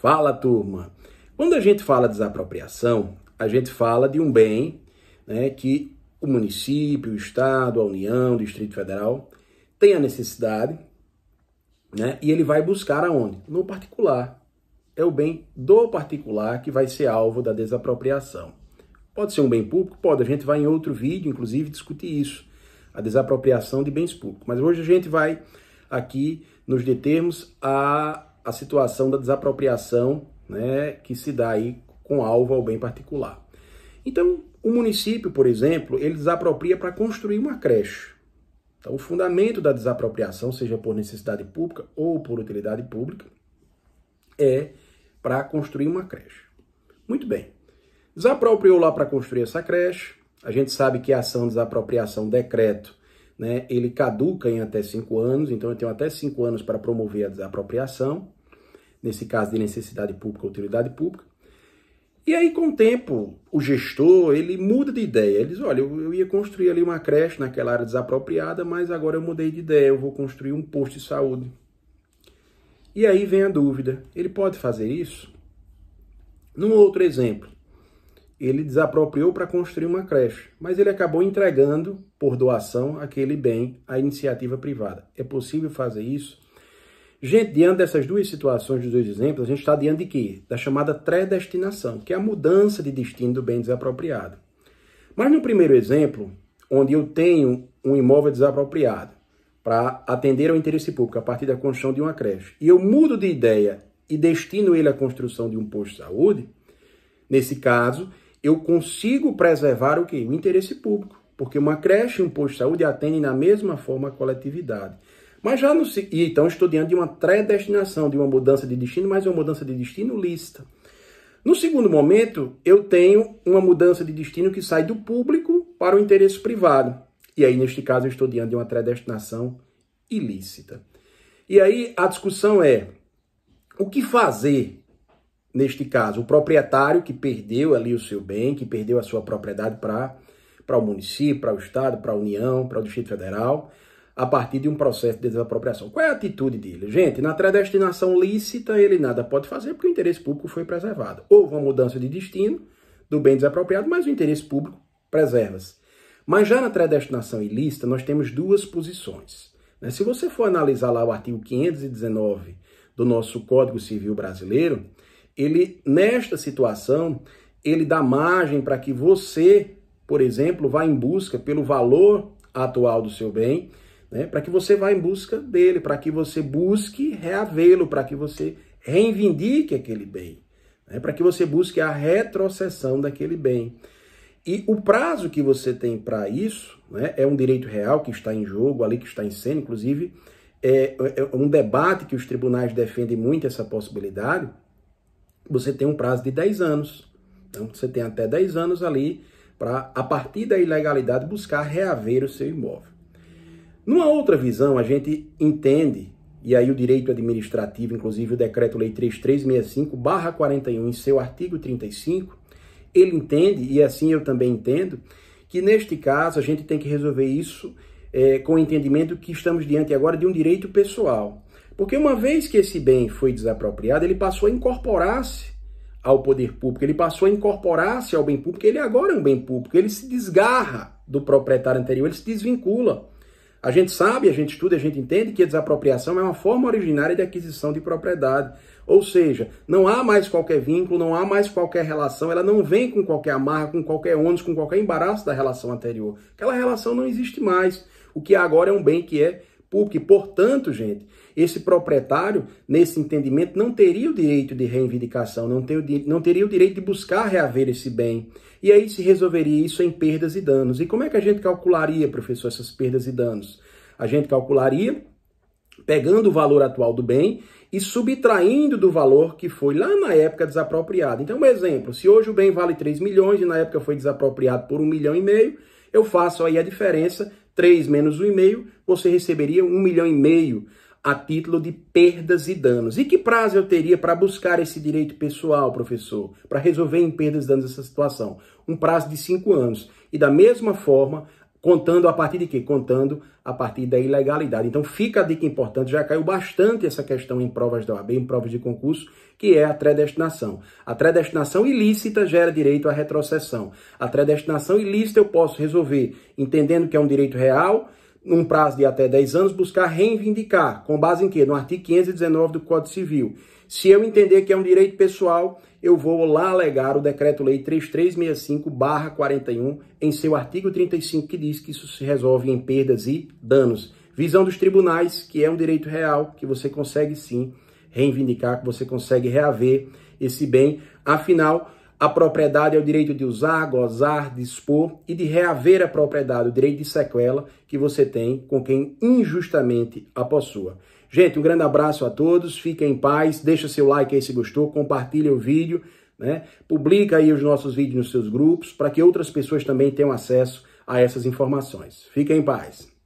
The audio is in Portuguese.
Fala, turma! Quando a gente fala de desapropriação, a gente fala de um bem, né, que o município, o Estado, a União, o Distrito Federal tem a necessidade, né, e ele vai buscar aonde? No particular. É o bem do particular que vai ser alvo da desapropriação. Pode ser um bem público? Pode. A gente vai em outro vídeo, inclusive, discutir isso. A desapropriação de bens públicos. Mas hoje a gente vai aqui nos determos a situação da desapropriação, né, que se dá aí com alvo ao bem particular. Então, o município, por exemplo, ele desapropria para construir uma creche. Então, o fundamento da desapropriação, seja por necessidade pública ou por utilidade pública, é para construir uma creche. Muito bem. Desapropriou lá para construir essa creche. A gente sabe que a ação de desapropriação, decreto, né, ele caduca em até 5 anos, então eu tenho até 5 anos para promover a desapropriação, nesse caso de necessidade pública ou utilidade pública. E aí, com o tempo, o gestor, ele muda de ideia. Ele diz, olha, eu ia construir ali uma creche naquela área desapropriada, mas agora eu mudei de ideia, eu vou construir um posto de saúde. E aí vem a dúvida, ele pode fazer isso? Num outro exemplo, ele desapropriou para construir uma creche, mas ele acabou entregando por doação aquele bem à iniciativa privada. É possível fazer isso? Gente, diante dessas duas situações, dos dois exemplos, a gente está diante de quê? Da chamada predestinação, que é a mudança de destino do bem desapropriado. Mas no primeiro exemplo, onde eu tenho um imóvel desapropriado para atender ao interesse público a partir da construção de uma creche, e eu mudo de ideia e destino ele à construção de um posto de saúde, nesse caso, eu consigo preservar o quê? O interesse público, porque uma creche e um posto de saúde atendem da mesma forma a coletividade. Mas já então estou diante de uma predestinação, de uma mudança de destino, mas uma mudança de destino lícita. No segundo momento, eu tenho uma mudança de destino que sai do público para o interesse privado. E aí, neste caso, eu estou diante de uma predestinação ilícita. E aí, a discussão é, o que fazer neste caso? O proprietário que perdeu ali o seu bem, que perdeu a sua propriedade para o município, para o Estado, para a União, para o Distrito Federal, a partir de um processo de desapropriação. Qual é a atitude dele? Gente, na predestinação lícita, ele nada pode fazer porque o interesse público foi preservado. Houve uma mudança de destino do bem desapropriado, mas o interesse público preserva-se. Mas já na predestinação ilícita, nós temos duas posições. Se você for analisar lá o artigo 519 do nosso Código Civil Brasileiro, ele, nesta situação, ele dá margem para que você, por exemplo, vá em busca pelo valor atual do seu bem, né, para que você vá em busca dele, para que você busque reavê-lo, para que você reivindique aquele bem, né, para que você busque a retrocessão daquele bem. E o prazo que você tem para isso, né, é um direito real que está em jogo, ali que está em cena, inclusive é um debate que os tribunais defendem muito essa possibilidade. Você tem um prazo de 10 anos. Então você tem até 10 anos ali para, a partir da ilegalidade, buscar reaver o seu imóvel. Numa outra visão, a gente entende, e aí o direito administrativo, inclusive o Decreto-Lei 3365/41, em seu artigo 35, ele entende, e assim eu também entendo, que neste caso a gente tem que resolver isso com o entendimento que estamos diante agora de um direito pessoal. Porque uma vez que esse bem foi desapropriado, ele passou a incorporar-se ao poder público, ele passou a incorporar-se ao bem público, ele agora é um bem público, ele se desgarra do proprietário anterior, ele se desvincula. A gente sabe, a gente estuda, a gente entende que a desapropriação é uma forma originária de aquisição de propriedade. Ou seja, não há mais qualquer vínculo, não há mais qualquer relação, ela não vem com qualquer amarra, com qualquer ônus, com qualquer embaraço da relação anterior. Aquela relação não existe mais. O que agora é um bem que é público. E, portanto, gente, esse proprietário, nesse entendimento, não teria o direito de reivindicação, não teria o direito de buscar reaver esse bem. E aí se resolveria isso em perdas e danos. E como é que a gente calcularia, professor, essas perdas e danos? A gente calcularia pegando o valor atual do bem e subtraindo do valor que foi lá na época desapropriado. Então, um exemplo, se hoje o bem vale 3 milhões e na época foi desapropriado por 1,5 milhão, eu faço aí a diferença, 3 menos 1,5, você receberia 1,5 milhão a título de perdas e danos. E que prazo eu teria para buscar esse direito pessoal, professor? Para resolver em perdas e danos essa situação? Um prazo de 5 anos. E da mesma forma, contando a partir de quê? Contando a partir da ilegalidade. Então fica a dica importante, já caiu bastante essa questão em provas da OAB, em provas de concurso, que é a predestinação. A predestinação ilícita gera direito à retrocessão. A predestinação ilícita eu posso resolver, entendendo que é um direito real, num prazo de até 10 anos, buscar reivindicar. Com base em quê? No artigo 519 do Código Civil. Se eu entender que é um direito pessoal, eu vou lá alegar o Decreto-Lei 3365/41 em seu artigo 35, que diz que isso se resolve em perdas e danos. Visão dos tribunais, que é um direito real, que você consegue sim reivindicar, que você consegue reaver esse bem. Afinal, a propriedade é o direito de usar, gozar, dispor e de reaver a propriedade, o direito de sequela que você tem com quem injustamente a possua. Gente, um grande abraço a todos, fiquem em paz, deixa seu like aí se gostou, compartilha o vídeo, né? Publica aí os nossos vídeos nos seus grupos para que outras pessoas também tenham acesso a essas informações. Fiquem em paz.